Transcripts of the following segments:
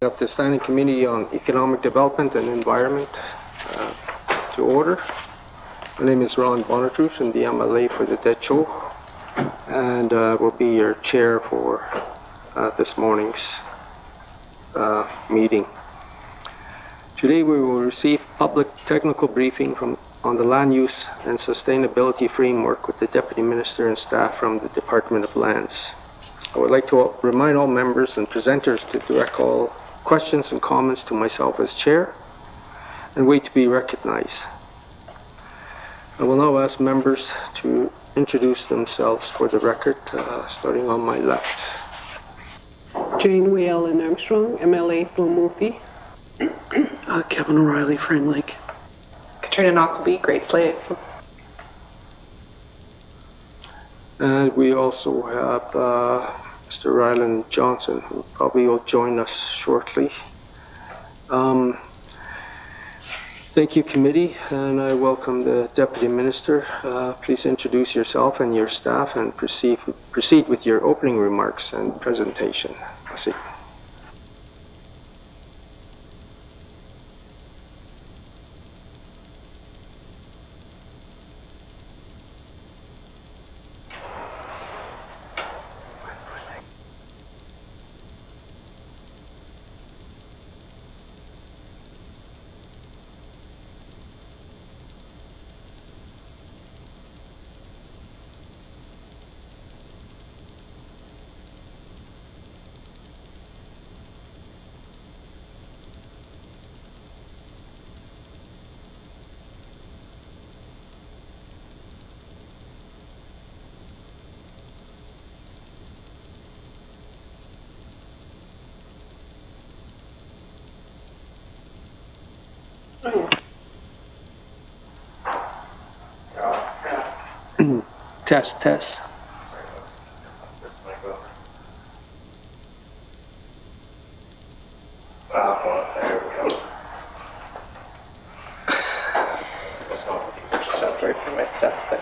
Up the Standing Committee on Economic Development and Environment to order. My name is Ron Bonatruch, and the MLA for the Decho, and will be your chair for this morning's meeting. Today we will receive public technical briefing on the land use and sustainability framework with the Deputy Minister and staff from the Department of Lands. I would like to remind all members and presenters to direct all questions and comments to myself as chair and wait to be recognized. I will now ask members to introduce themselves for the record, starting on my left. Jane Whalen Armstrong, MLA for Murphy. Kevin O'Reilly, Frame Lake. Katrina Knockleby, Great Slave. And we also have Mr. Ryland Johnson, who probably will join us shortly. Thank you, committee, and I welcome the Deputy Minister. Please introduce yourself and your staff and proceed with your opening remarks and presentation. Merci. Test. Sorry for my stuff, but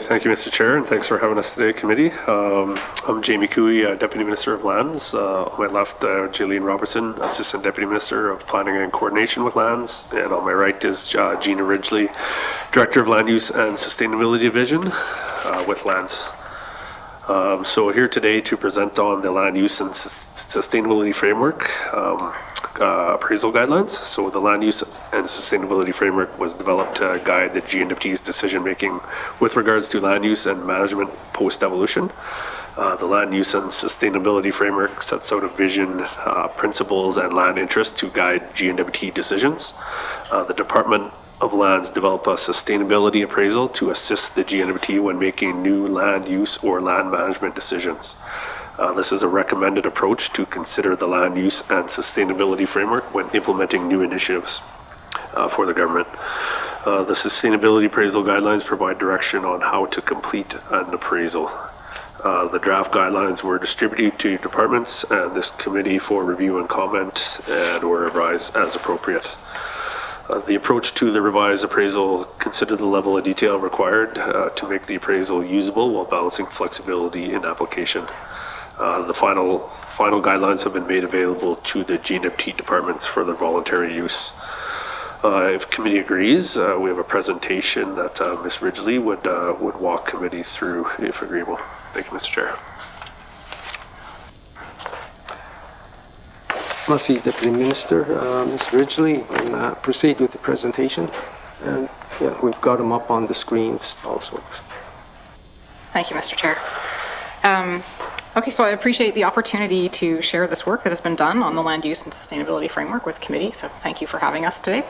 Thank you, Mr. Chair, and thanks for having us today, committee. I'm Jamie Cooey, Deputy Minister of Lands. On my left, Gillian Robertson, Assistant Deputy Minister of Planning and Coordination with Lands. And on my right is Gina Ridgely, Director of Land Use and Sustainability Division with Lands. So here today to present on the Land Use and Sustainability Framework appraisal guidelines. So the Land Use and Sustainability Framework was developed to guide the GNWT's decision making with regards to land use and management post-evolution. The Land Use and Sustainability Framework sets out a vision, principles, and land interests to guide GNWT decisions. The Department of Lands develop a sustainability appraisal to assist the GNWT when making new land use or land management decisions. This is a recommended approach to consider the land use and sustainability framework when implementing new initiatives for the government. The sustainability appraisal guidelines provide direction on how to complete an appraisal. The draft guidelines were distributed to departments and this committee for review and comment and were revised as appropriate. The approach to the revised appraisal considered the level of detail required to make the appraisal usable while balancing flexibility in application. The final guidelines have been made available to the GNWT departments for their voluntary use. If committee agrees, we have a presentation that Ms. Ridgely would walk committee through if agreeable. Thank you, Mr. Chair. Merci, Deputy Minister. Ms. Ridgely, and proceed with the presentation. And yeah, we've got them up on the screens also. Thank you, Mr. Chair. Okay, so I appreciate the opportunity to share this work that has been done on the Land Use and Sustainability Framework with committee, so thank you for having us today.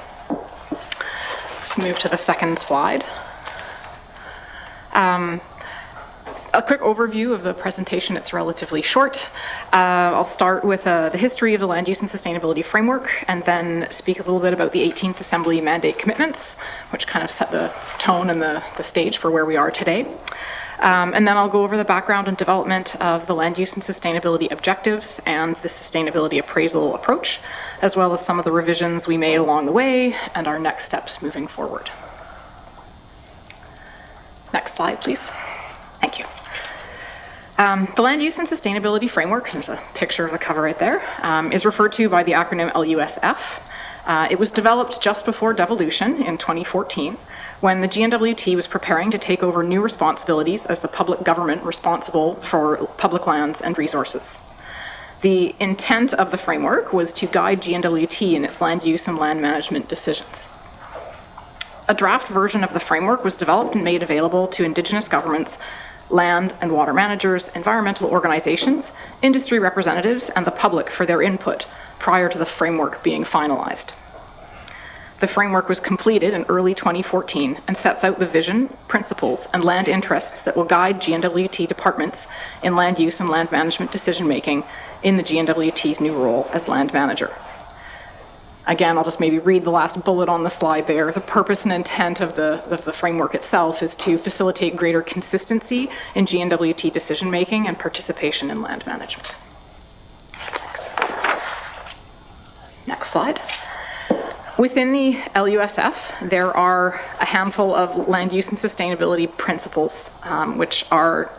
Move to the second slide. A quick overview of the presentation. It's relatively short. I'll start with the history of the Land Use and Sustainability Framework and then speak a little bit about the 18th Assembly mandate commitments, which kind of set the tone and the stage for where we are today. And then I'll go over the background and development of the land use and sustainability objectives and the sustainability appraisal approach, as well as some of the revisions we made along the way and our next steps moving forward. Next slide, please. Thank you. The Land Use and Sustainability Framework, there's a picture of the cover right there, is referred to by the acronym LUSF. It was developed just before devolution in 2014, when the GNWT was preparing to take over new responsibilities as the public government responsible for public lands and resources. The intent of the framework was to guide GNWT in its land use and land management decisions. A draft version of the framework was developed and made available to Indigenous governments, land and water managers, environmental organizations, industry representatives, and the public for their input prior to the framework being finalized. The framework was completed in early 2014 and sets out the vision, principles, and land interests that will guide GNWT departments in land use and land management decision-making in the GNWT's new role as land manager. Again, I'll just maybe read the last bullet on the slide there. The purpose and intent of the framework itself is to facilitate greater consistency in GNWT decision-making and participation in land management. Next slide. Within the LUSF, there are a handful of land use and sustainability principles, which are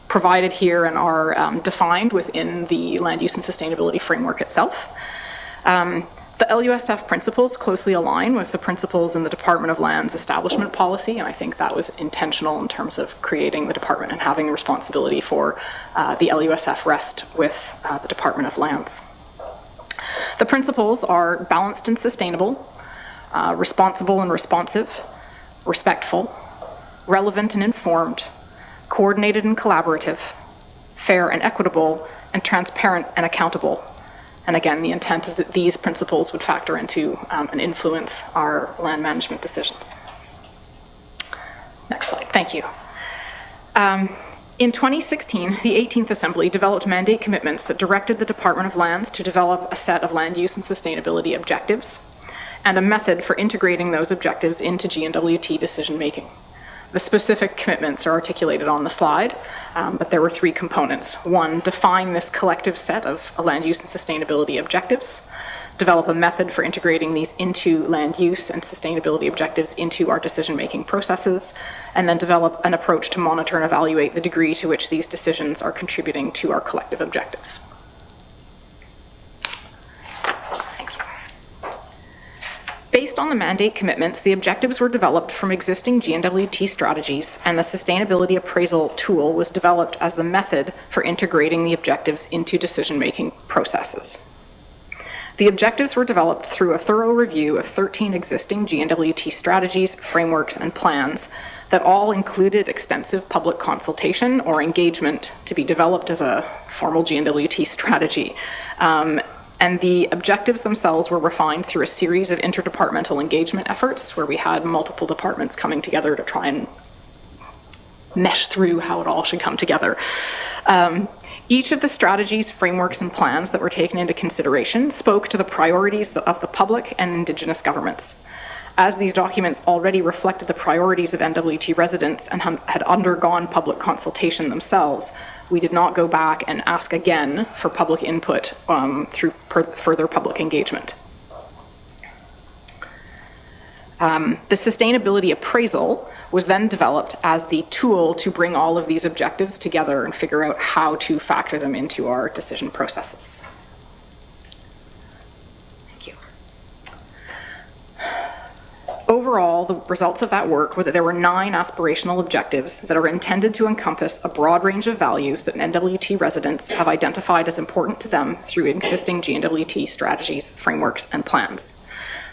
provided here and are defined within the land use and sustainability framework itself. The LUSF principles closely align with the principles in the Department of Land's establishment policy, and I think that was intentional in terms of creating the department and having responsibility for the LUSF rest with the Department of Lands. The principles are balanced and sustainable, responsible and responsive, respectful, relevant and informed, coordinated and collaborative, fair and equitable, and transparent and accountable. And again, the intent is that these principles would factor into and influence our land management decisions. Next slide, thank you. In 2016, the 18th Assembly developed mandate commitments that directed the Department of Lands to develop a set of land use and sustainability objectives and a method for integrating those objectives into GNWT decision-making. The specific commitments are articulated on the slide, but there were three components. One, define this collective set of land use and sustainability objectives, develop a method for integrating these into land use and sustainability objectives into our decision-making processes, and then develop an approach to monitor and evaluate the degree to which these decisions are contributing to our collective objectives. Thank you. Based on the mandate commitments, the objectives were developed from existing GNWT strategies, and the sustainability appraisal tool was developed as the method for integrating the objectives into decision-making processes. The objectives were developed through a thorough review of 13 existing GNWT strategies, frameworks, and plans that all included extensive public consultation or engagement to be developed as a formal GNWT strategy. And the objectives themselves were refined through a series of interdepartmental engagement efforts where we had multiple departments coming together to try and mesh through how it all should come together. Each of the strategies, frameworks, and plans that were taken into consideration spoke to the priorities of the public and Indigenous governments. As these documents already reflected the priorities of NWT residents and had undergone public consultation themselves, we did not go back and ask again for public input through further public engagement. The sustainability appraisal was then developed as the tool to bring all of these objectives together and figure out how to factor them into our decision processes. Thank you. Overall, the results of that work were that there were 9 aspirational objectives that are intended to encompass a broad range of values that NWT residents have identified as important to them through existing GNWT strategies, frameworks, and plans.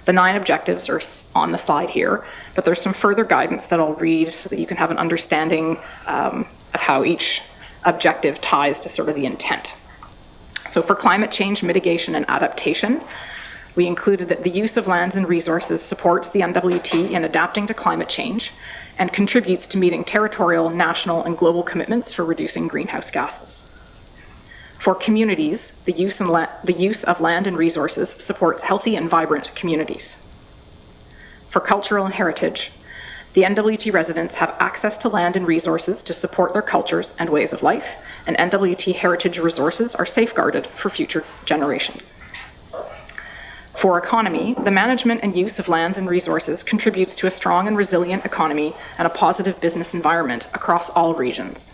The 9 objectives are on the slide here, but there's some further guidance that I'll read so that you can have an understanding of how each objective ties to sort of the intent. So for climate change mitigation and adaptation, we included that the use of lands and resources supports the NWT in adapting to climate change and contributes to meeting territorial, national, and global commitments for reducing greenhouse gases. For communities, the use of land and resources supports healthy and vibrant communities. For cultural and heritage, The NWT residents have access to land and resources to support their cultures and ways of life, and NWT heritage resources are safeguarded for future generations. For economy, the management and use of lands and resources contributes to a strong and resilient economy and a positive business environment across all regions.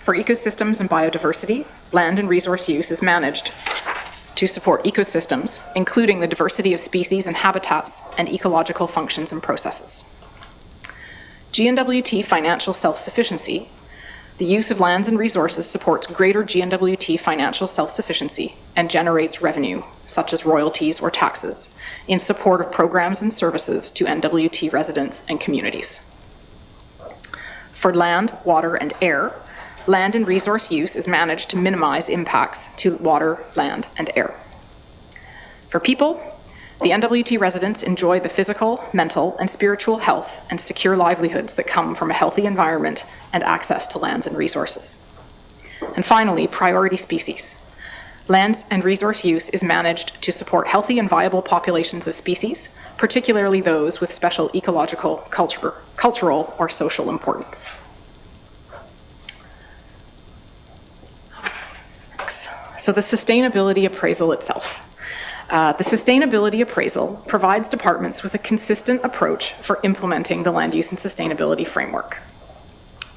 For ecosystems and biodiversity, land and resource use is managed to support ecosystems, including the diversity of species and habitats and ecological functions and processes. GNWT financial self-sufficiency. The use of lands and resources supports greater GNWT financial self-sufficiency and generates revenue, such as royalties or taxes, in support of programs and services to NWT residents and communities. For land, water, and air, land and resource use is managed to minimize impacts to water, land, and air. For people, the NWT residents enjoy the physical, mental, and spiritual health and secure livelihoods that come from a healthy environment and access to lands and resources. And finally, priority species. Lands and resource use is managed to support healthy and viable populations of species, particularly those with special ecological, cultural, or social importance. So the sustainability appraisal itself. The sustainability appraisal provides departments with a consistent approach for implementing the land use and sustainability framework.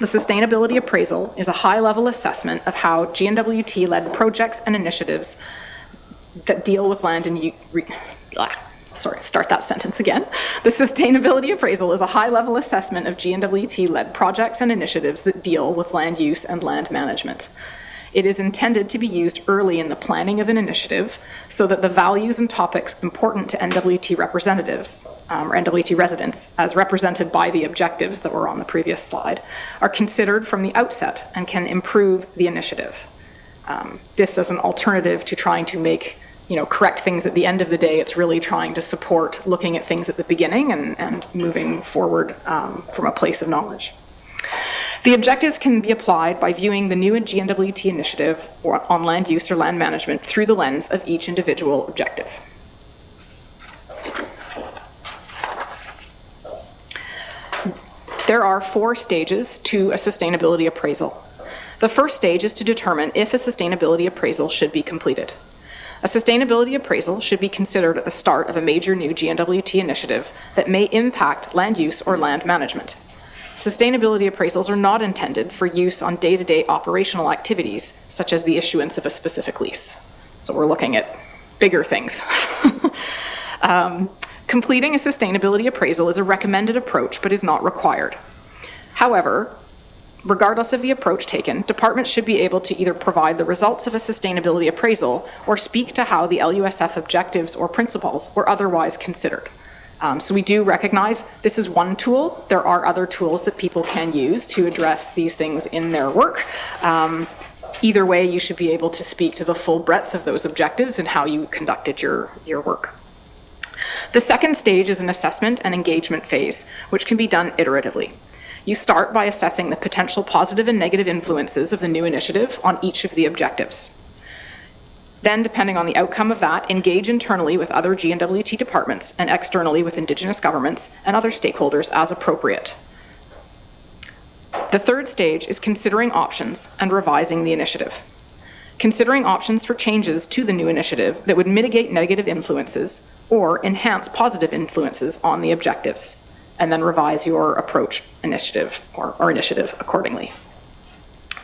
The sustainability appraisal is a high-level assessment of how GNWT-led projects and initiatives that deal with land and start that sentence again. The sustainability appraisal is a high-level assessment of GNWT-led projects and initiatives that deal with land use and land management. It is intended to be used early in the planning of an initiative so that the values and topics important to NWT representatives, or NWT residents, as represented by the objectives that were on the previous slide, are considered from the outset and can improve the initiative. This as an alternative to trying to make, correct things at the end of the day. It's really trying to support looking at things at the beginning and moving forward from a place of knowledge. The objectives can be applied by viewing the new GNWT initiative on land use or land management through the lens of each individual objective. There are 4 stages to a sustainability appraisal. The first stage is to determine if a sustainability appraisal should be completed. A sustainability appraisal should be considered at the start of a major new GNWT initiative that may impact land use or land management. Sustainability appraisals are not intended for use on day-to-day operational activities, such as the issuance of a specific lease. So we're looking at bigger things. Completing a sustainability appraisal is a recommended approach, but is not required. However, regardless of the approach taken, departments should be able to either provide the results of a sustainability appraisal or speak to how the LUSF objectives or principles were otherwise considered. So we do recognize this is one tool. There are other tools that people can use to address these things in their work. Either way, you should be able to speak to the full breadth of those objectives and how you conducted your work. The second stage is an assessment and engagement phase, which can be done iteratively. You start by assessing the potential positive and negative influences of the new initiative on each of the objectives. Then, depending on the outcome of that, engage internally with other GNWT departments and externally with Indigenous governments and other stakeholders as appropriate. The third stage is considering options and revising the initiative. Considering options for changes to the new initiative that would mitigate negative influences or enhance positive influences on the objectives, and then revise your approach initiative or initiative accordingly.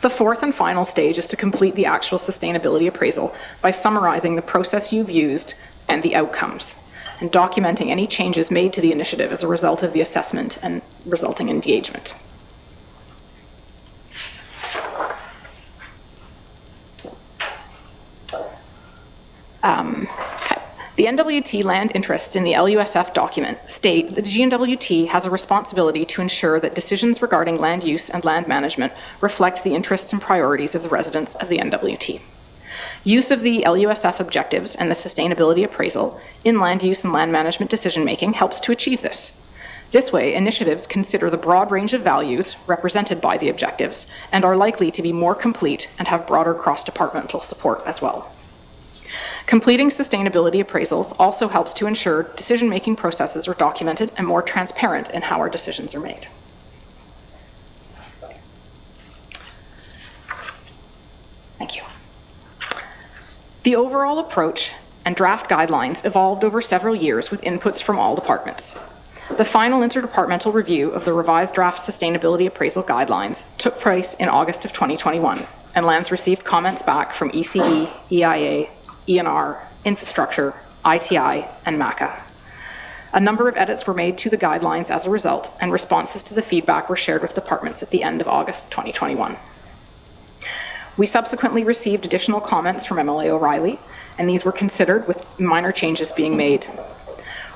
The fourth and final stage is to complete the actual sustainability appraisal by summarizing the process you've used and the outcomes, and documenting any changes made to the initiative as a result of the assessment and resulting engagement. The NWT land interests in the LUSF document state that the GNWT has a responsibility to ensure that decisions regarding land use and land management reflect the interests and priorities of the residents of the NWT. Use of the LUSF objectives and the sustainability appraisal in land use and land management decision-making helps to achieve this. This way, initiatives consider the broad range of values represented by the objectives and are likely to be more complete and have broader cross-departmental support as well. Completing sustainability appraisals also helps to ensure decision-making processes are documented and more transparent in how our decisions are made. Thank you. The overall approach and draft guidelines evolved over several years with inputs from all departments. The final interdepartmental review of the revised draft sustainability appraisal guidelines took place in August of 2021, and Lands received comments back from ECE, EIA, ENR, Infrastructure, ITI, and MACA. A number of edits were made to the guidelines as a result, and responses to the feedback were shared with departments at the end of August 2021. We subsequently received additional comments from MLA O'Reilly, and these were considered with minor changes being made.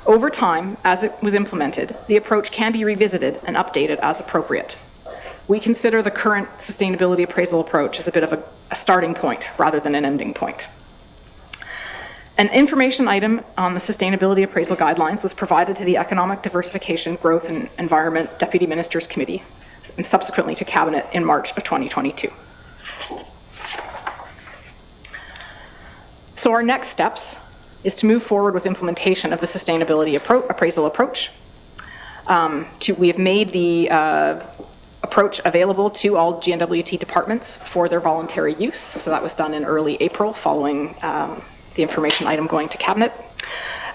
Over time, as it was implemented, the approach can be revisited and updated as appropriate. We consider the current sustainability appraisal approach as a bit of a starting point rather than an ending point. An information item on the Sustainability Appraisal Guidelines was provided to the Economic Diversification, Growth and Environment Deputy Ministers Committee and subsequently to Cabinet in March of 2022. So our next steps is to move forward with implementation of the sustainability appraisal approach. We have made the approach available to all GNWT departments for their voluntary use. So that was done in early April following the information item going to Cabinet.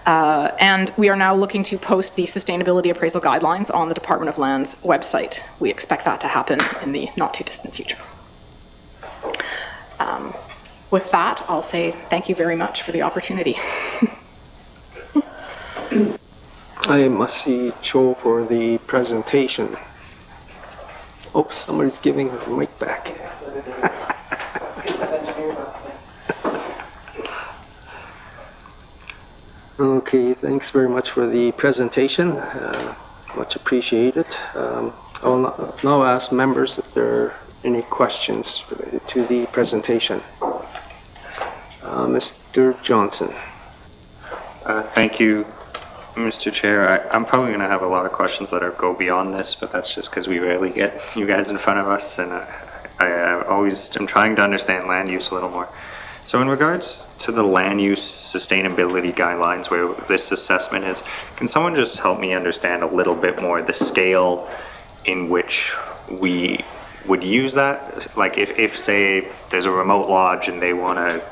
And we are now looking to post the sustainability appraisal guidelines on the Department of Land's website. We expect that to happen in the not too distant future. With that, I'll say thank you very much for the opportunity. I must see Cho for the presentation. Oh, somebody's giving her the mic back. Okay, thanks very much for the presentation. Much appreciated. I will now ask members if there are any questions related to the presentation. Mr. Johnson. Thank you, Mr. Chair. I'm probably going to have a lot of questions that go beyond this, but that's just because we rarely get you guys in front of us, and I'm trying to understand land use a little more. So in regards to the land use sustainability guidelines where this assessment is, can someone just help me understand a little bit more the scale in which we would use that? Like if say there's a remote lodge and they want to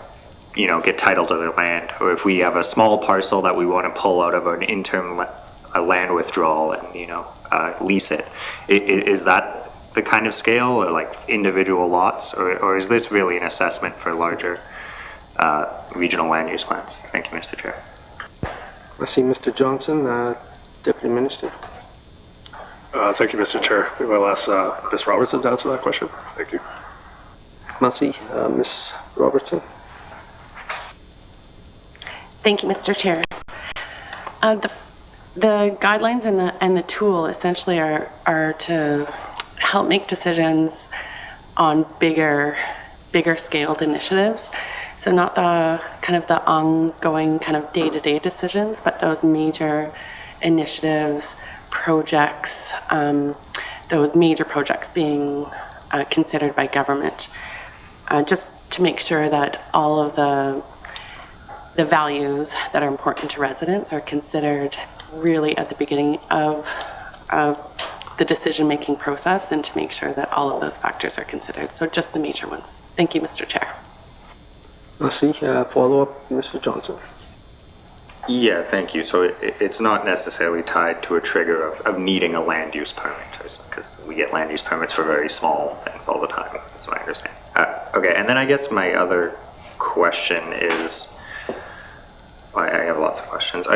get title to their land, or if we have a small parcel that we want to pull out of an interim land withdrawal and lease it. Is that the kind of scale, or like individual lots, or is this really an assessment for larger regional land use plans? Thank you, Mr. Chair. I see Mr. Johnson, Deputy Minister. Thank you, Mr. Chair. Maybe I'll ask Ms. Robertson to answer that question. Thank you. Masi, Ms. Robertson. Thank you, Mr. Chair. The guidelines and the tool essentially are to help make decisions on bigger scaled initiatives. So not the kind of the ongoing kind of day-to-day decisions, but those major initiatives, projects, those major projects being considered by government, just to make sure that all of the values that are important to residents are considered really at the beginning of the decision-making process, and to make sure that all of those factors are considered. So just the major ones. Thank you, Mr. Chair. I see. Follow-up, Mr. Johnson. Yeah, thank you. So it's not necessarily tied to a trigger of needing a land use permit, because we get land use permits for very small things all the time, that's what I understand. Okay, and then I guess my other question is, I have lots of questions.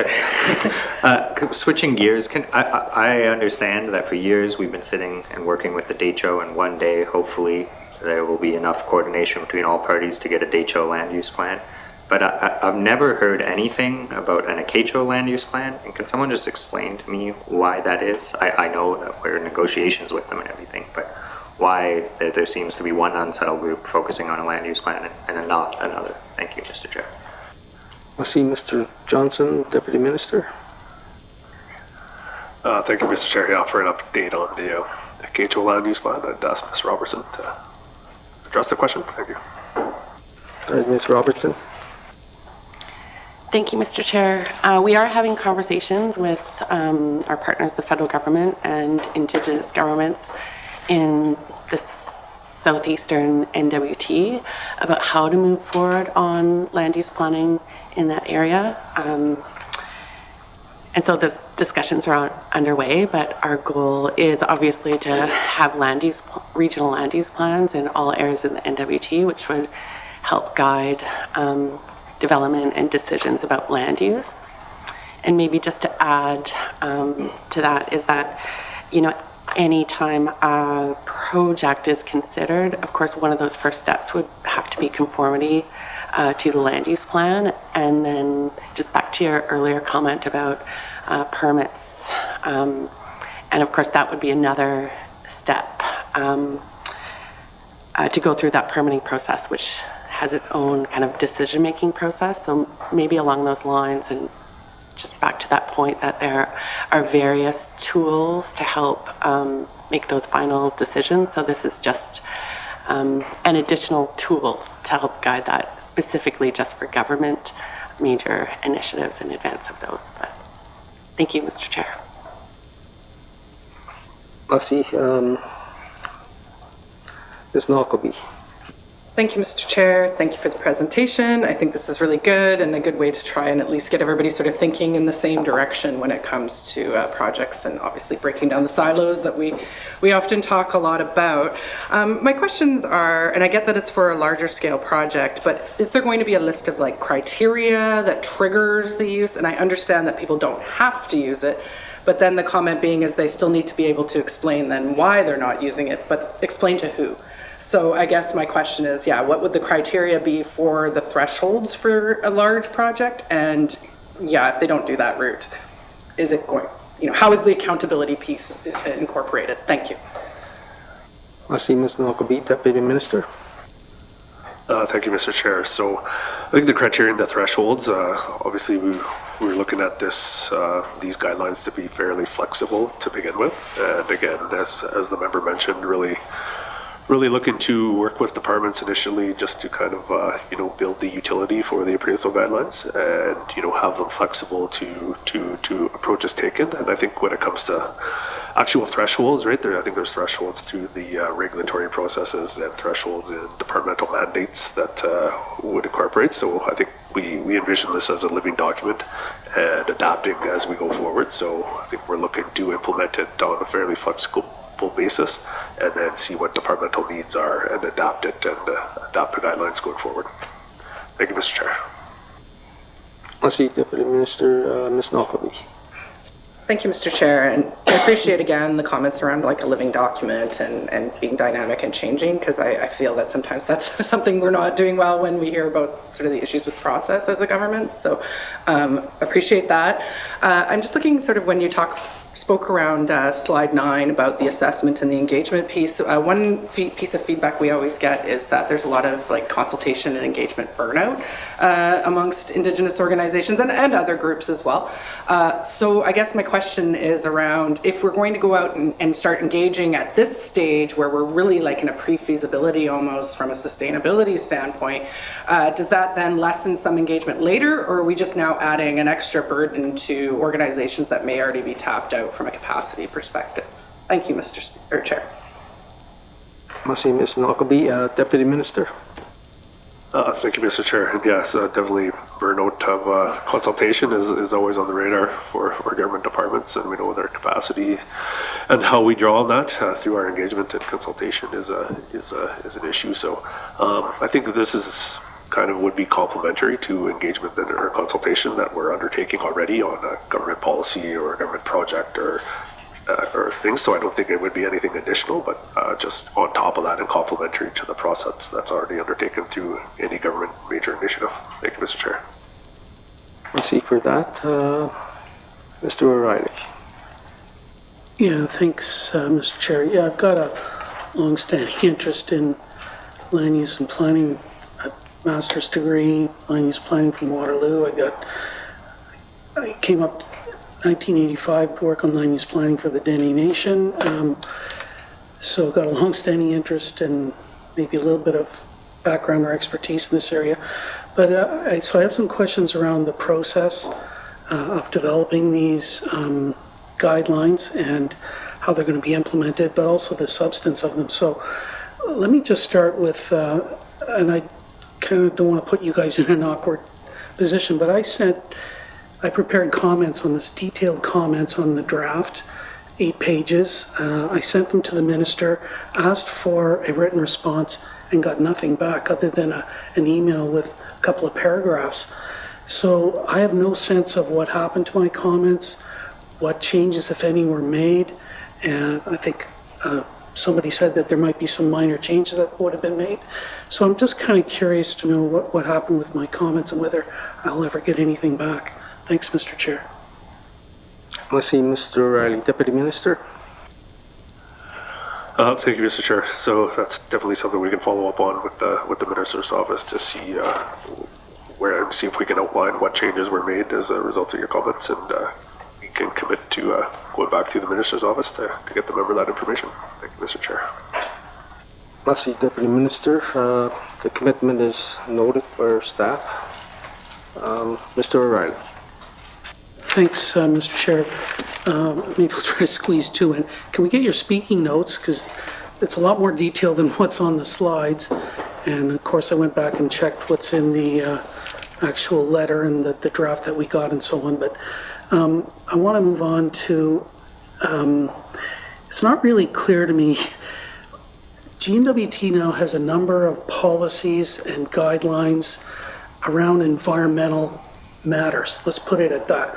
Switching gears, I understand that for years we've been sitting and working with the DHO, and one day, hopefully, there will be enough coordination between all parties to get a DHO land use plan. But I've never heard anything about an ACHO land use plan. And can someone just explain to me why that is? I know that we're in negotiations with them and everything, but why there seems to be one unsettled group focusing on a land use plan and not another? Thank you, Mr. Chair. I see Mr. Johnson, Deputy Minister. Thank you, Mr. Chair. Yeah, for an update on the ACHO land use plan, I'd ask Ms. Robertson to address the question. Thank you. All right, Ms. Robertson. Thank you, Mr. Chair. We are having conversations with our partners, the federal government and Indigenous governments in the southeastern NWT about how to move forward on land use planning in that area. And so those discussions are underway, but our goal is obviously to have regional land use plans in all areas of the NWT, which would help guide development and decisions about land use. And maybe just to add to that is that, anytime a project is considered, of course, one of those first steps would have to be conformity to the land use plan. And then just back to your earlier comment about permits. And of course, that would be another step to go through that permitting process, which has its own kind of decision-making process. So maybe along those lines, and just back to that point, that there are various tools to help make those final decisions. So this is just an additional tool to help guide that, specifically just for government major initiatives in advance of those. But thank you, Mr. Chair. Merci. Ms. Knockleby. Thank you, Mr. Chair. Thank you for the presentation. I think this is really good and a good way to try and at least get everybody sort of thinking in the same direction when it comes to projects, and obviously breaking down the silos that we often talk a lot about. My questions are, and I get that it's for a larger scale project, but is there going to be a list of like criteria that triggers the use? And I understand that people don't have to use it, but then the comment being is they still need to be able to explain then why they're not using it, but explain to who. So I guess my question is, what would the criteria be for the thresholds for a large project? And if they don't do that route, is it going, how is the accountability piece incorporated? Thank you. Merci, Ms. Knockleby. Deputy Minister. Thank you, Mr. Chair. So I think the criteria and the thresholds, obviously we're looking at these guidelines to be fairly flexible to begin with. And again, as the member mentioned, really looking to work with departments initially just to kind of, build the utility for the appraisal guidelines and, have them flexible to approaches taken. And I think when it comes to actual thresholds, right there, I think there's thresholds through the regulatory processes and thresholds in departmental mandates that would incorporate. So I think we envision this as a living document and adapting as we go forward. So I think we're looking to implement it on a fairly flexible basis and then see what departmental needs are and adapt it and adapt the guidelines going forward. Thank you, Mr. Chair. Merci, Deputy Minister. Ms. Knockleby. Thank you, Mr. Chair, and I appreciate again the comments around like a living document and being dynamic and changing, because I feel that sometimes that's something we're not doing well when we hear about sort of the issues with process as a government. So appreciate that. I'm just looking sort of when you spoke around slide 9 about the assessment and the engagement piece. One piece of feedback we always get is that there's a lot of like consultation and engagement burnout amongst Indigenous organizations and other groups as well. So I guess my question is around if we're going to go out and start engaging at this stage where we're really like in a pre-feasibility almost from a sustainability standpoint, does that then lessen some engagement later, or are we just now adding an extra burden to organizations that may already be tapped out from a capacity perspective? Thank you, Mr. Chair. Merci, Ms. Knockleby. Deputy Minister. Thank you, Mr. Chair. And yes, definitely burnout of consultation is always on the radar for government departments, and we know their capacity and how we draw on that through our engagement and consultation is an issue. So I think that this is kind of would be complementary to engagement or consultation that we're undertaking already on a government policy or a government project or things. So I don't think it would be anything additional, but just on top of that and complementary to the process that's already undertaken through any government major initiative. Thank you, Mr. Chair. Merci for that. Mr. O'Reilly. Yeah, thanks, Mr. Chair. Yeah, I've got a long-standing interest in land use and planning. A master's degree, land use planning from Waterloo. I came up 1985 to work on land use planning for the Dene Nation. So I've got a long-standing interest and maybe a little bit of background or expertise in this area. But so I have some questions around the process of developing these guidelines and how they're going to be implemented, but also the substance of them. So let me just start with, and I kind of don't want to put you guys in an awkward position, but I prepared comments on this, detailed comments on the draft, 8 pages. I sent them to the minister, asked for a written response, and got nothing back other than an email with a couple of paragraphs. So I have no sense of what happened to my comments, what changes, if any, were made. And I think somebody said that there might be some minor changes that would have been made. So I'm just kind of curious to know what happened with my comments and whether I'll ever get anything back. Thanks, Mr. Chair. Let's see, Mr. O'Reilly, Deputy Minister. Thank you, Mr. Chair. So that's definitely something we can follow up on with the Minister's office to see see if we can outline what changes were made as a result of your comments, and we can commit to going back to the Minister's office to get the member that information. Thank you, Mr. Chair. Let's see, Deputy Minister. The commitment is noted by our staff. Mr. O'Reilly. Thanks, Mr. Chair. Maybe I'll try to squeeze 2 in. Can we get your speaking notes? Because it's a lot more detail than what's on the slides. And of course, I went back and checked what's in the actual letter and the draft that we got and so on. But I want to move on to, it's not really clear to me. GNWT now has a number of policies and guidelines around environmental matters. Let's put it at that.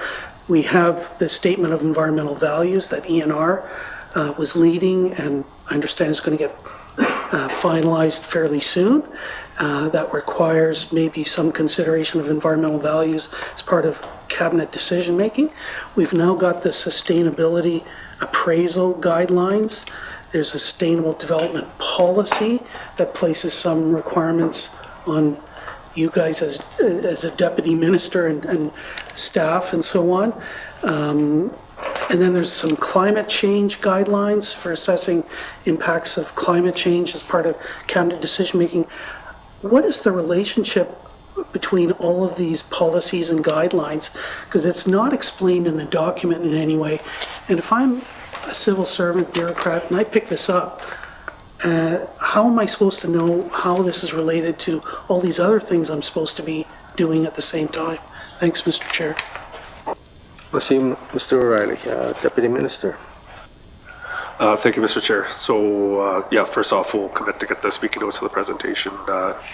We have the Statement of Environmental Values that ENR was leading, and I understand is going to get finalized fairly soon. That requires maybe some consideration of environmental values as part of cabinet decision making. We've now got the sustainability appraisal guidelines. There's a sustainable development policy that places some requirements on you guys as a deputy minister and staff and so on. And then there's some climate change guidelines for assessing impacts of climate change as part of cabinet decision making. What is the relationship between all of these policies and guidelines? Because it's not explained in the document in any way. And if I'm a civil servant, bureaucrat, and I pick this up, how am I supposed to know how this is related to all these other things I'm supposed to be doing at the same time? Thanks, Mr. Chair. Let's see, Mr. O'Reilly, Deputy Minister. Thank you, Mr. Chair. So, first off, we'll commit to get the speaking notes of the presentation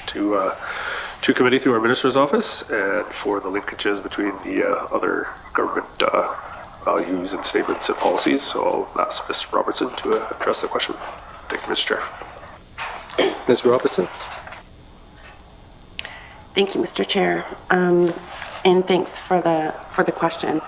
to committee through our Minister's office, and for the linkages between the other government values and statements and policies. So I'll ask Ms. Robertson to address the question. Thank you, Mr. Chair. Ms. Robertson. Thank you, Mr. Chair, and thanks for the question.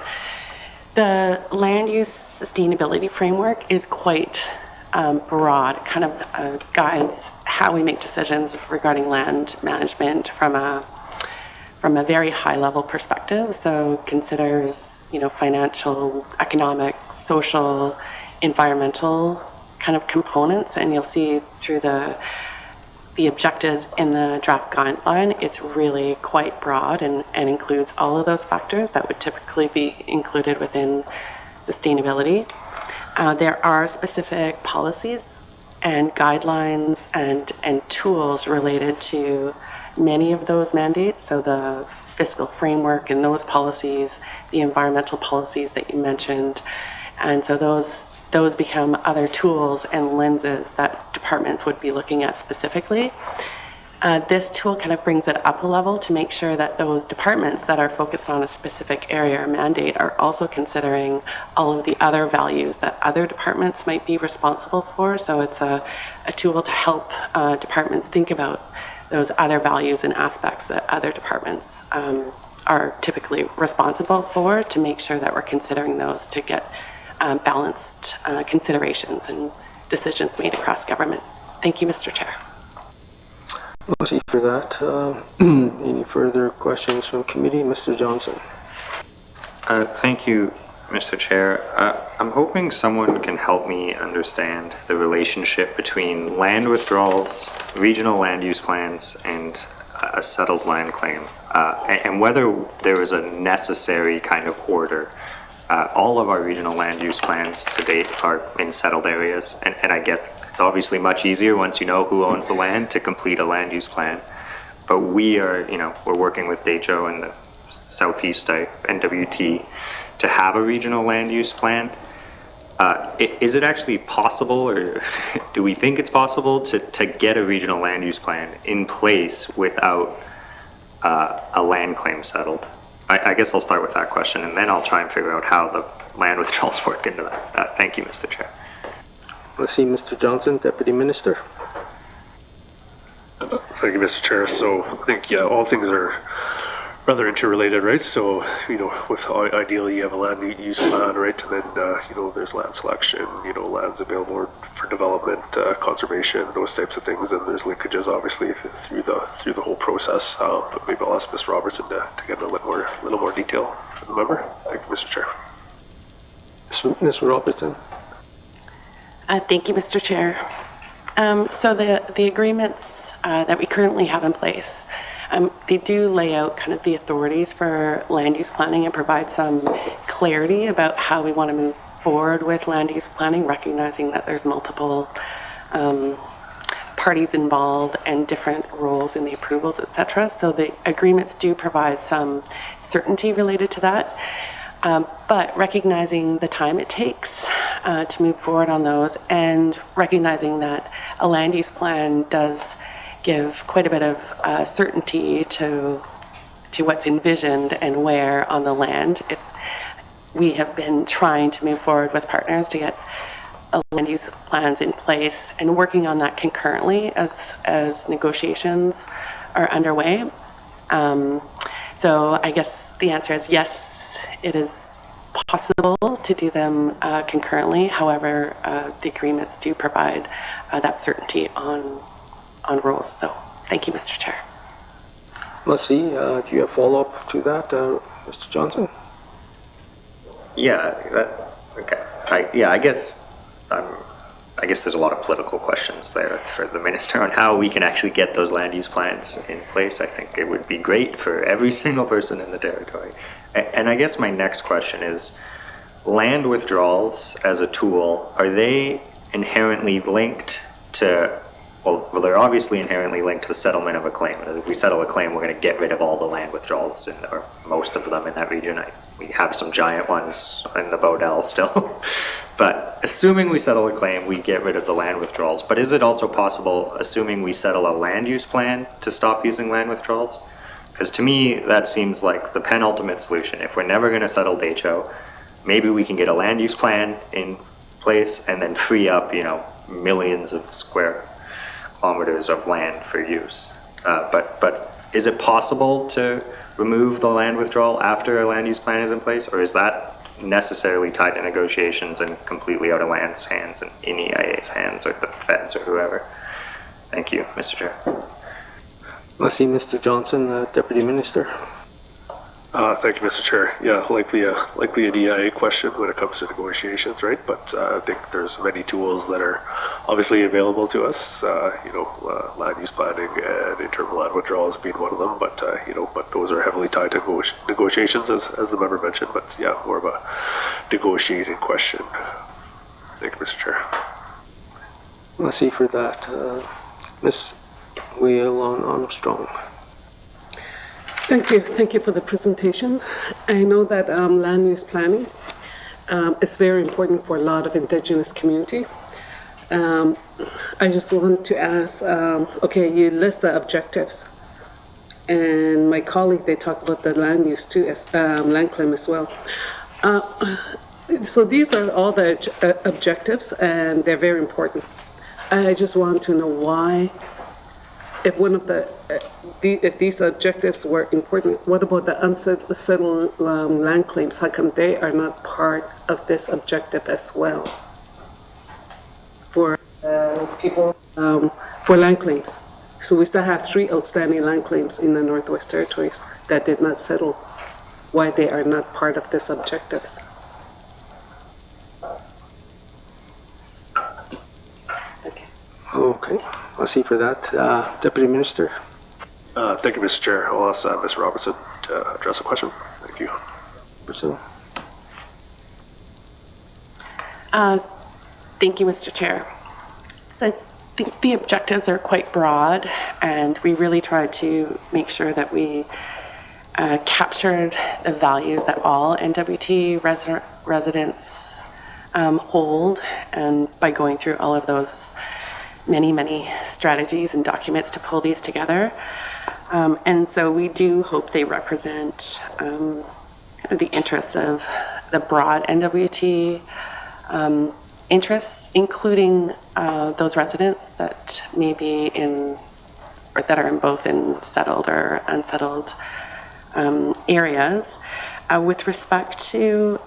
The land use sustainability framework is quite broad, kind of guides how we make decisions regarding land management from a very high level perspective. So considers, financial, economic, social, environmental kind of components, and you'll see through the objectives in the draft guideline, it's really quite broad and includes all of those factors that would typically be included within sustainability. There are specific policies and guidelines and tools related to many of those mandates. So the fiscal framework and those policies, the environmental policies that you mentioned. And so those become other tools and lenses that departments would be looking at specifically. This tool kind of brings it up a level to make sure that those departments that are focused on a specific area or mandate are also considering all of the other values that other departments might be responsible for. So it's a tool to help departments think about those other values and aspects that other departments are typically responsible for, to make sure that we're considering those to get balanced considerations and decisions made across government. Thank you, Mr. Chair. Let's see for that. Any further questions from committee? Mr. Johnson. Thank you, Mr. Chair. I'm hoping someone can help me understand the relationship between land withdrawals, regional land use plans, and a settled land claim, and whether there was a necessary kind of order. All of our regional land use plans to date are in settled areas, and I get it's obviously much easier once you know who owns the land to complete a land use plan. But we are, we're working with DHO and the Southeast NWT to have a regional land use plan. Is it actually possible, or do we think it's possible to get a regional land use plan in place without a land claim settled? I guess I'll start with that question, and then I'll try and figure out how the land withdrawals work into that. Thank you, Mr. Chair. Let's see, Mr. Johnson, Deputy Minister. Thank you, Mr. Chair. So I think, yeah, all things are rather interrelated, right? So, with ideally you have a land use plan, right? And then, there's land selection, lands available for development, conservation, those types of things. And there's linkages, obviously, through the whole process. But maybe I'll ask Ms. Robertson to get a little more detail from the member. Thank you, Mr. Chair. Ms. Robertson. Thank you, Mr. Chair. So the agreements that we currently have in place, they do lay out kind of the authorities for land use planning and provide some clarity about how we want to move forward with land use planning, recognizing that there's multiple parties involved and different roles in the approvals, etc. So the agreements do provide some certainty related to that. But recognizing the time it takes to move forward on those, and recognizing that a land use plan does give quite a bit of certainty to what's envisioned and where on the land. We have been trying to move forward with partners to get land use plans in place and working on that concurrently as negotiations are underway. So I guess the answer is yes, it is possible to do them concurrently. However, the agreements do provide that certainty on rules. So thank you, Mr. Chair. Let's see, do you have follow-up to that, Mr. Johnson? Yeah, okay. I guess there's a lot of political questions there for the minister on how we can actually get those land use plans in place. I think it would be great for every single person in the territory. And I guess my next question is, land withdrawals as a tool, are they inherently linked to, well, they're obviously inherently linked to the settlement of a claim. If we settle a claim, we're going to get rid of all the land withdrawals, or most of them in that region. We have some giant ones in the Bodell still. But assuming we settle a claim, we get rid of the land withdrawals. But is it also possible, assuming we settle a land use plan, to stop using land withdrawals? Because to me, that seems like the penultimate solution. If we're never going to settle DHO, maybe we can get a land use plan in place and then free up, millions of square kilometers of land for use. But is it possible to remove the land withdrawal after a land use plan is in place, or is that necessarily tied to negotiations and completely out of land's hands and in EIA's hands or the feds or whoever? Thank you, Mr. Chair. Let's see, Mr. Johnson, Deputy Minister. Thank you, Mr. Chair. Yeah, likely a DIA question when it comes to negotiations, right? But I think there's many tools that are obviously available to us. Land use planning and internal land withdrawals being one of them. But but those are heavily tied to negotiations, as the member mentioned. But yeah, more of a negotiating question. Thank you, Mr. Chair. Let's see for that, Ms. Whale on Armstrong. Thank you for the presentation. I know that land use planning is very important for a lot of Indigenous community. I just want to ask, okay, you list the objectives, and my colleague, they talk about the land use too, as land claim as well. So these are all the objectives, and they're very important. I just want to know why, if one of if these objectives were important, what about the unsettled land claims? How come they are not part of this objective as well for people, for land claims? So we still have 3 outstanding land claims in the Northwest Territories that did not settle. Why they are not part of this objectives? Okay, let's see for that, Deputy Minister. Thank you, Mr. Chair. I'll ask Ms. Robertson to address the question. Thank you. Robertson. Thank you, Mr. Chair. So I think the objectives are quite broad, and we really tried to make sure that we captured the values that all NWT residents hold, and by going through all of those many strategies and documents to pull these together. And so we do hope they represent the interests of the broad NWT interests, including those residents that may be in, or that are in both in settled or unsettled areas. With respect to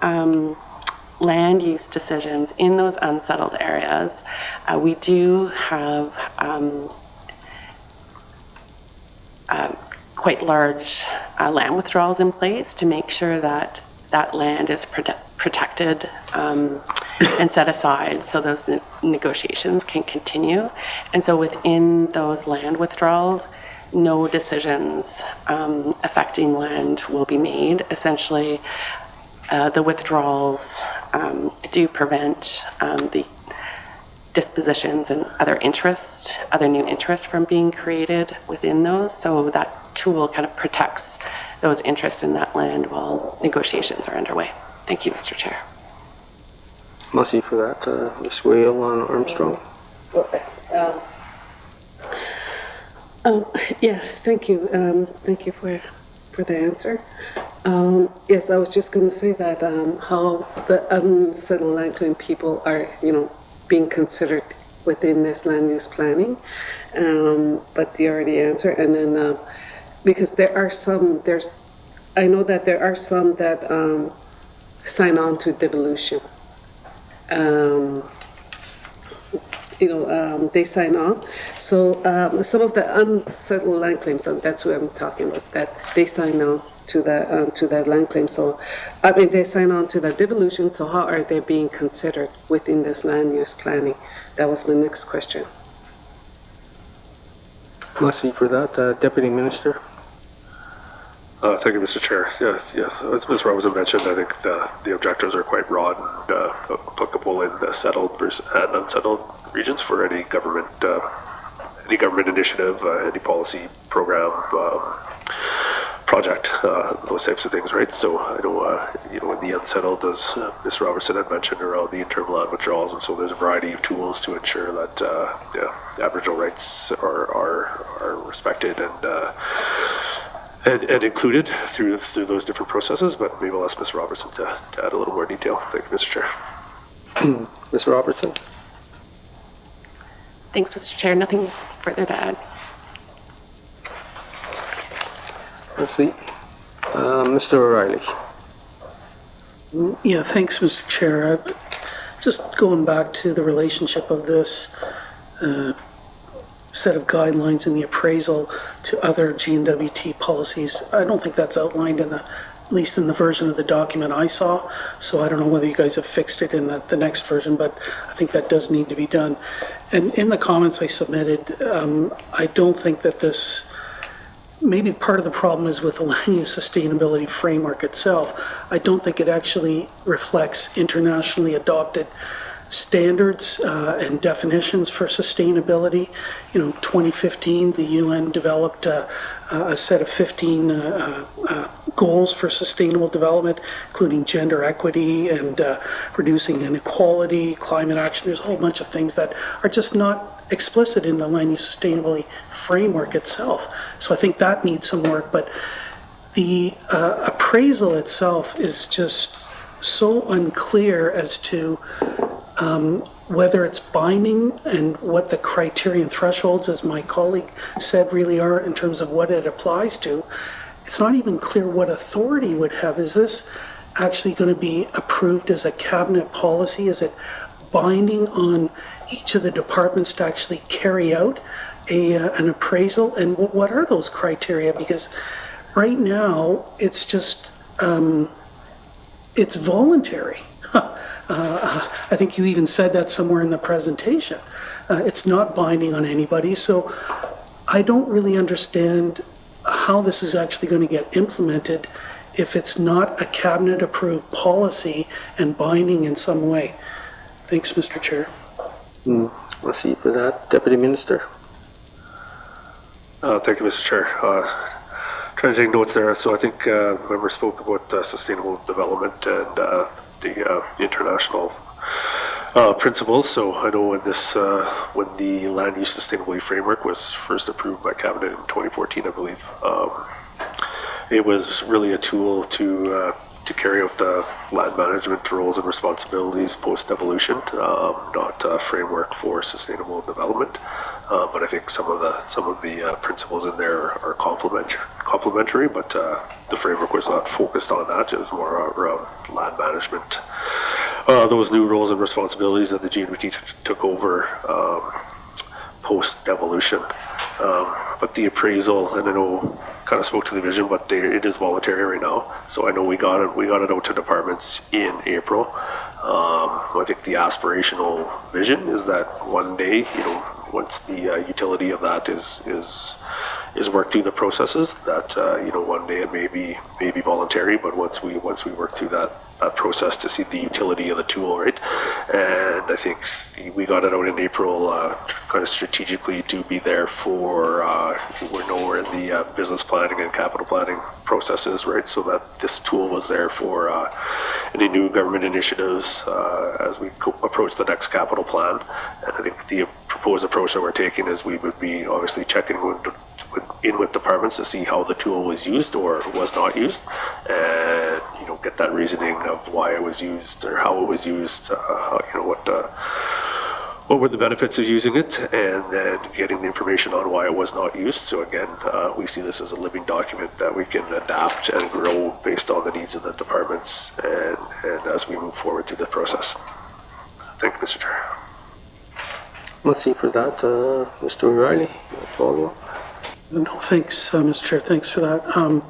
land use decisions in those unsettled areas, we do have quite large land withdrawals in place to make sure that that land is protected and set aside so those negotiations can continue. And so within those land withdrawals, no decisions affecting land will be made. Essentially, the withdrawals do prevent the dispositions and other interests, other new interests from being created within those. So that tool kind of protects those interests in that land while negotiations are underway. Thank you, Mr. Chair. Merci for that. Ms. Whale on Armstrong. Yeah, thank you. Thank you for the answer. Yes, I was just going to say that how the unsettled land claim people are, being considered within this land use planning, but you already answered. And then because there are some, I know that there are some that sign on to devolution. They sign on. So some of the unsettled land claims, that's what I'm talking about, that they sign on to the land claim. So, they sign on to the devolution, so how are they being considered within this land use planning? That was my next question. Merci for that. Deputy Minister. Thank you, Mr. Chair. Yes. As Ms. Robertson mentioned, I think the objectives are quite broad and applicable in the settled and unsettled regions for any government initiative, any policy program, project, those types of things, right? So I know, in the unsettled, as Ms. Robertson had mentioned, around the interim land withdrawals, and so there's a variety of tools to ensure that Aboriginal rights are respected and included through those different processes. But maybe I'll ask Ms. Robertson to add a little more detail. Thank you, Mr. Chair. Ms. Robertson. Thanks, Mr. Chair. Nothing further to add. Let's see. Mr. O'Reilly. Yeah, thanks, Mr. Chair. Just going back to the relationship of this set of guidelines in the appraisal to other GNWT policies, I don't think that's outlined at least in the version of the document I saw. So I don't know whether you guys have fixed it in the next version, but I think that does need to be done. And in the comments I submitted, I don't think that this, maybe part of the problem is with the land use sustainability framework itself. I don't think it actually reflects internationally adopted standards and definitions for sustainability. 2015, the UN developed a set of 15 goals for sustainable development, including gender equity and reducing inequality, climate action. There's a whole bunch of things that are just not explicit in the land use sustainability framework itself. So I think that needs some work, but the appraisal itself is just so unclear as to whether it's binding and what the criterion thresholds, as my colleague said, really are in terms of what it applies to. It's not even clear what authority would have. Is this actually going to be approved as a cabinet policy? Is it binding on each of the departments to actually carry out an appraisal? And what are those criteria? Because right now it's just, it's voluntary. I think you even said that somewhere in the presentation. It's not binding on anybody. So I don't really understand how this is actually going to get implemented if it's not a cabinet-approved policy and binding in some way. Thanks, Mr. Chair. Let's see for that. Deputy Minister. Thank you, Mr. Chair. Trying to take notes there. So I think member spoke about sustainable development and the international principles. So I know when the land use sustainability framework was first approved by cabinet in 2014, I believe, it was really a tool to carry out the land management roles and responsibilities post-devolution, not a framework for sustainable development. But I think some of the principles in there are complementary. But the framework was not focused on that. It was more around land management. Those new roles and responsibilities that the GNBT took over post-devolution. But the appraisal, and I know kind of spoke to the vision, but it is voluntary right now. So I know we got it out to departments in April. I think the aspirational vision is that one day, once the utility of that is worked through the processes, that one day it may be voluntary, but once we work through that process to see the utility of the tool, right? And I think we got it out in April, kind of strategically to be there for we're in the business planning and capital planning processes, right? So that this tool was there for any new government initiatives as we approach the next capital plan. And I think the proposed approach that we're taking is we would be obviously checking with departments to see how the tool was used or was not used, and get that reasoning of why it was used or how it was used, what were the benefits of using it, and then getting the information on why it was not used. So again, we see this as a living document that we can adapt and grow based on the needs of the departments and as we move forward through the process. Thank you, Mr. Chair. Let's see for that. Mr. O'Reilly, follow up. No, thanks, Mr. Chair. Thanks for that. I'm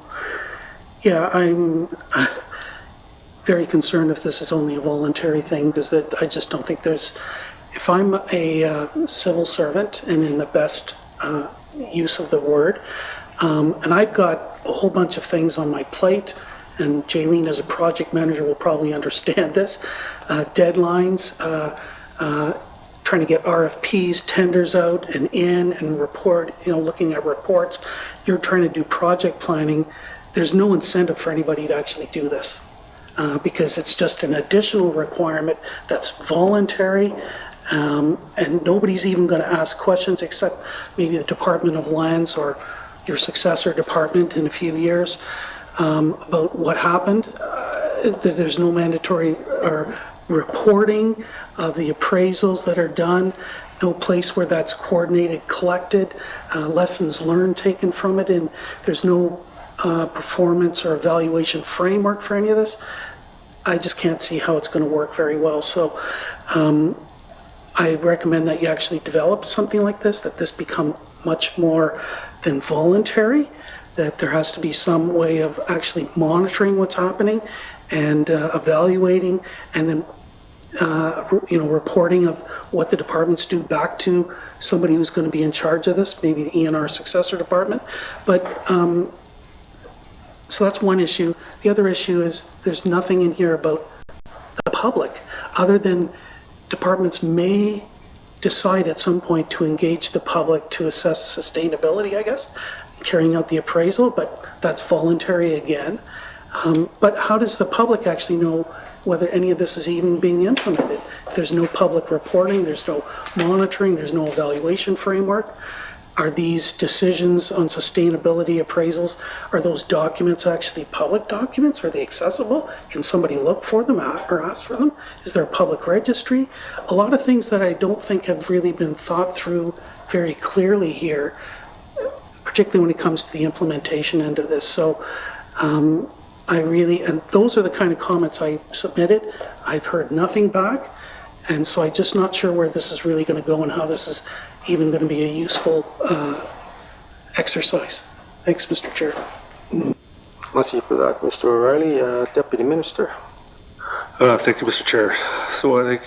very concerned if this is only a voluntary thing, because I just don't think if I'm a civil servant and in the best use of the word, and I've got a whole bunch of things on my plate, and Jaylene as a project manager will probably understand this, deadlines, trying to get RFPs, tenders out and in and report, looking at reports. You're trying to do project planning. There's no incentive for anybody to actually do this because it's just an additional requirement that's voluntary, and nobody's even going to ask questions except maybe the Department of Lands or your successor department in a few years about what happened. There's no mandatory or reporting of the appraisals that are done, no place where that's coordinated, collected, lessons learned taken from it, and there's no performance or evaluation framework for any of this. I just can't see how it's going to work very well. So I recommend that you actually develop something like this, that this become much more than voluntary, that there has to be some way of actually monitoring what's happening and evaluating, and then reporting of what the departments do back to somebody who's going to be in charge of this, maybe the ENR successor department. But so that's one issue. The other issue is there's nothing in here about the public, other than departments may decide at some point to engage the public to assess sustainability, I guess, carrying out the appraisal, but that's voluntary again. But how does the public actually know whether any of this is even being implemented? If there's no public reporting, there's no monitoring, there's no evaluation framework. Are these decisions on sustainability appraisals, are those documents actually public documents? Are they accessible? Can somebody look for them or ask for them? Is there a public registry? A lot of things that I don't think have really been thought through very clearly here, particularly when it comes to the implementation end of this. So and those are the kind of comments I submitted. I've heard nothing back. And so I'm just not sure where this is really going to go and how this is even going to be a useful exercise. Thanks, Mr. Chair. Let's see for that. Mr. O'Reilly, Deputy Minister. Thank you, Mr. Chair. So I think,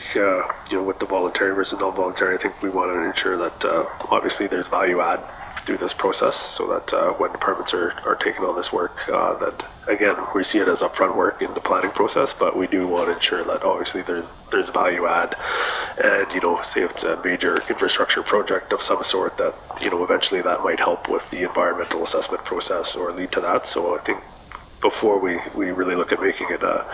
with the voluntary versus non-voluntary, I think we want to ensure that obviously there's value add through this process, so that when departments are taking on this work, that again, we see it as upfront work in the planning process, but we do want to ensure that obviously there's value add, and say if it's a major infrastructure project of some sort, that eventually that might help with the environmental assessment process or lead to that. So I think before we really look at making it a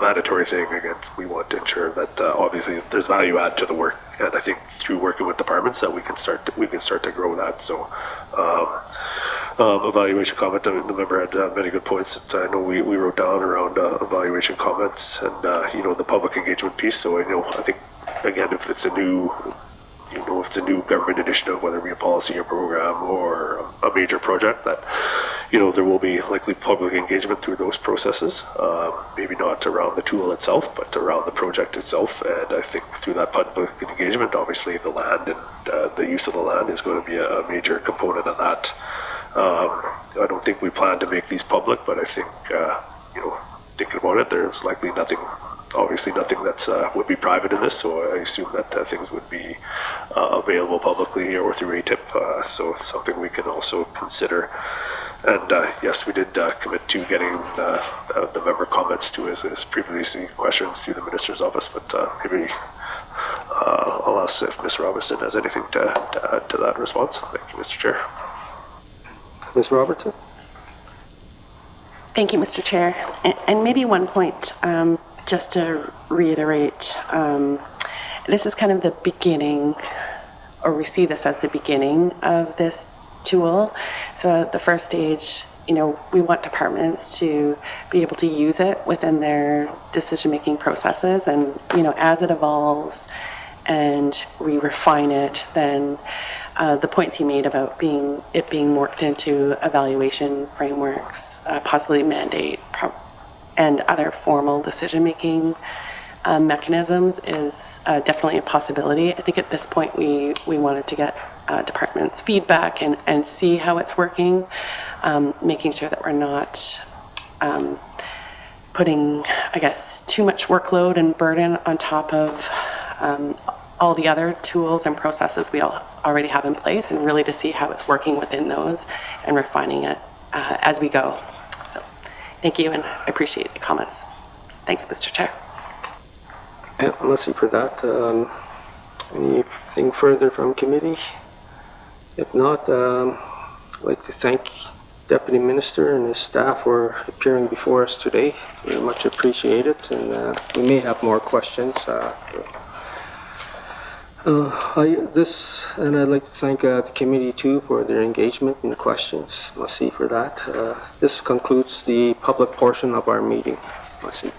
mandatory thing, again, we want to ensure that obviously there's value add to the work, and I think through working with departments that we can start to grow that. So evaluation comment, I mean, the member had many good points that I know we wrote down around evaluation comments and the public engagement piece. So I think again, if it's a new if it's a new government initiative, whether it be a policy or program or a major project, that there will be likely public engagement through those processes. Maybe not around the tool itself, but around the project itself. And I think through that public engagement, obviously the land and the use of the land is going to be a major component of that. I don't think we plan to make these public, but I think thinking about it, there's likely nothing that's would be private in this, so I assume that things would be available publicly or through ATIP, so it's something we can also consider. And yes, we did commit to getting the member comments to his previously questions through the Minister's office, but maybe I'll ask if Ms. Robertson has anything to add to that response. Thank you, Mr. Chair. Ms. Robertson? Thank you, Mr. Chair. And maybe one point, just to reiterate, this is kind of the beginning, or we see this as the beginning of this tool. So at the first stage, we want departments to be able to use it within their decision-making processes. And, as it evolves and we refine it, then the points he made about it being worked into evaluation frameworks, possibly mandate, and other formal decision-making mechanisms is definitely a possibility. I think at this point we wanted to get departments' feedback and see how it's working, making sure that we're not putting, I guess, too much workload and burden on top of all the other tools and processes we already have in place, and really to see how it's working within those and refining it as we go. So thank you, and I appreciate the comments. Thanks, Mr. Chair. Yeah, let's see for that. Anything further from committee? If not, I'd like to thank Deputy Minister and his staff for appearing before us today. Very much appreciate it, and we may have more questions. I'd like to thank the committee too for their engagement and the questions. Let's see for that. This concludes the public portion of our meeting. Let's see.